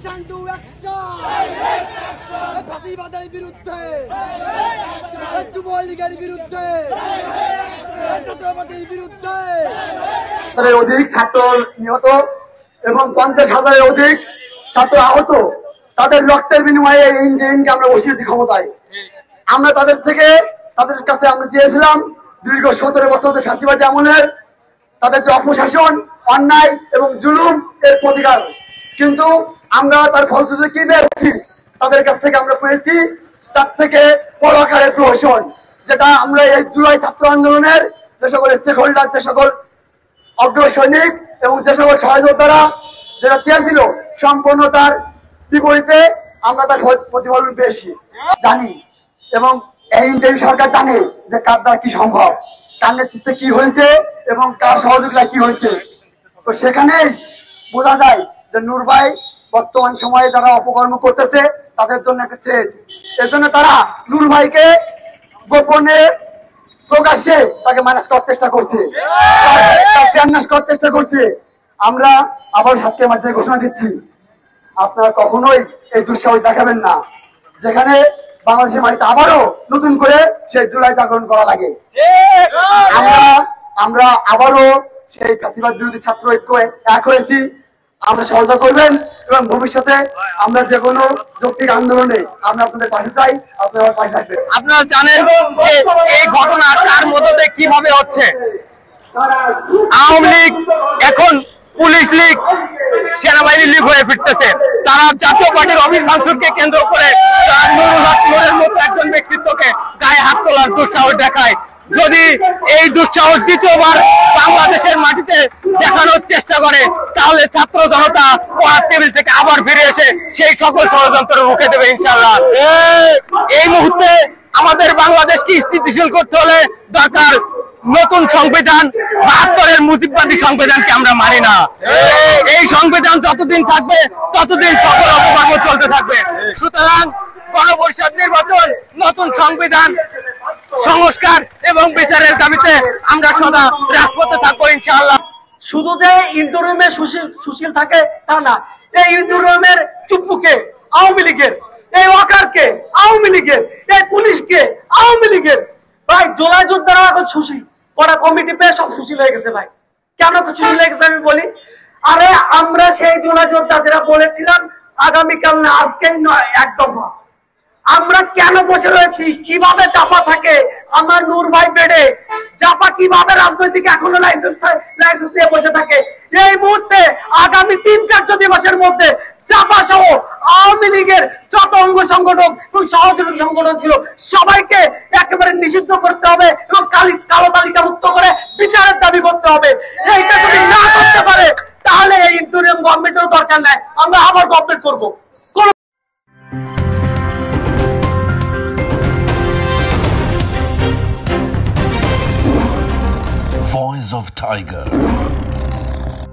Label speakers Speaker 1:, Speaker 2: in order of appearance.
Speaker 1: Action to action ফাঁসিবাদের বিরুদ্ধে, যুবলীগের বিরুদ্ধে, ছাত্রপার্টির বিরুদ্ধে।
Speaker 2: অধিক ছাত্র নিহত এবং 50,000-এর অধিক ছাত্র আহত, তাদের রক্তের বিনিময়ে এই ইন্ডিয়ানকে আমরা বসিয়েছি ক্ষমতায়। আমরা তাদের কাছে আমরা চেয়েছিলাম দীর্ঘ 17 বছর ফ্যাসিবাদী আমলের তাদের যে অপশাসন, অন্যায় এবং জুলুম এর প্রতিকার, কিন্তু আমরা তার ফলশ্রুতি কি পেয়েছি? তাদের কাছ থেকে আমরা পেয়েছি তার থেকে বড় আকারের প্রহসন, যেটা আমরা এই জুলাই ছাত্র আন্দোলনের যে সকল স্টেক হোল্ডার, যে সকল অগ্র সৈনিক এবং যে সকল সহযোদ্ধারা যেটা চেয়েছিল সম্পূর্ণ তার বিপরীতে আমরা তার প্রতিফলন পেয়েছি জানি। এবং এই ইন্ডিয়ান সরকার জানে যে কার দ্বারা কি সম্ভব, কার নেতৃত্বে কি হয়েছে এবং কার সহযোগিতায় কি হয়েছে। তো সেখানেই বোঝা যায় যে নূর ভাই বর্তমান সময়ে যারা অপকর্ম করতেছে তাদের জন্য একটা থ্রেট। এর জন্য তারা নূর ভাইকে গোপনে প্রকাশ্যে তাকে ম্যানেজ করার চেষ্টা করছে, করার চেষ্টা করছে। আমরা আবার সাতকের মাধ্যমে ঘোষণা দিচ্ছি, আপনারা কখনোই এই দুঃসাহস দেখাবেন না যেখানে বাংলাদেশের মাটিতে আবারও নতুন করে সেই জুলাই জাগরণ করা লাগে। আমরা আবারও সেই ফ্যাসিবাদ বিরোধী ছাত্র ঐক্য এক হয়েছি, আমরা সহযোগিতা করবেন এবং ভবিষ্যতে আমরা যে কোনো যৌক্তিক আন্দোলনে আমরা আপনাদের পাশে চাই, আপনারা পাশে থাকবেন।
Speaker 3: আপনারা জানেন এই ঘটনা কার মদতে কিভাবে হচ্ছে। আওয়ামী লীগ এখন পুলিশ লীগ, সেনাবাহিনী লীগ হয়ে ফিরতেছে। তারা জাতীয় পার্টির অফিস ভাঙচুরকে কেন্দ্র করে নূরের মতো একজন ব্যক্তিত্বকে গায়ে হাত তোলার দুঃসাহস দেখায়। যদি এই দুঃসাহস দ্বিতীয়বার বাংলাদেশের মাটিতে দেখানোর চেষ্টা করে তাহলে ছাত্র জনতা পড়ার টেবিল থেকে আবার ফিরে এসে সেই সকল ষড়যন্ত্র রুখে দেবে ইনশাআল্লাহ। এই মুহূর্তে আমাদের বাংলাদেশকে স্থিতিশীল করতে হলে দরকার নতুন সংবিধান। 72-এর মুজিববাদী সংবিধানকে আমরা মানি না। এই সংবিধান যতদিন থাকবে ততদিন সকল অপকর্ম চলতে থাকবে। সুতরাং গণপরিষদ নির্বাচন, নতুন সংবিধান সংস্কার এবং বিচারের দাবিতে আমরা সদা রাজপথে থাকবো ইনশাআল্লাহ।
Speaker 4: শুধু যে ইন্টারিমে সুশীল থাকে তা না, এই ইন্টারিমের চুপ্পুকে আওয়ামী লীগের, এই ওয়াকারকে আওয়ামী লীগের, এই পুলিশকে আওয়ামী লীগের। ভাই জুলাই যোদ্ধারা এখন সুশীল, কড়া কমিটি পেয়ে সব সুশীল হয়ে গেছে। ভাই কেন সুশীল হয়ে গেছে আমি বলি, আরে আমরা সেই জুলাই যোদ্ধা যারা বলেছিলাম আগামীকাল না আজকেই নয় একদম, আমরা কেন বসে রয়েছি? কিভাবে চাপা থাকে আমার নূর ভাই বেডে, চাপা কিভাবে রাজনৈতিক এখনো লাইসেন্স নিয়ে বসে থাকে। এই মুহূর্তে আগামী 3 কার্য দিবসের মধ্যে চাপা সহ আওয়ামী লীগের যত অঙ্গ সংগঠন এবং সহযোগী সংগঠন ছিল সবাইকে একেবারে নিষিদ্ধ করতে হবে এবং কালো তালিকা মুক্ত করে বিচারের দাবি করতে হবে। এইটা যদি না করতে পারে তাহলে এই ইন্টারিম গভর্নমেন্টের দরকার নাই, আমরা আবার গভর্নমেন্ট করবো।
Speaker 5: Voice of Tiger.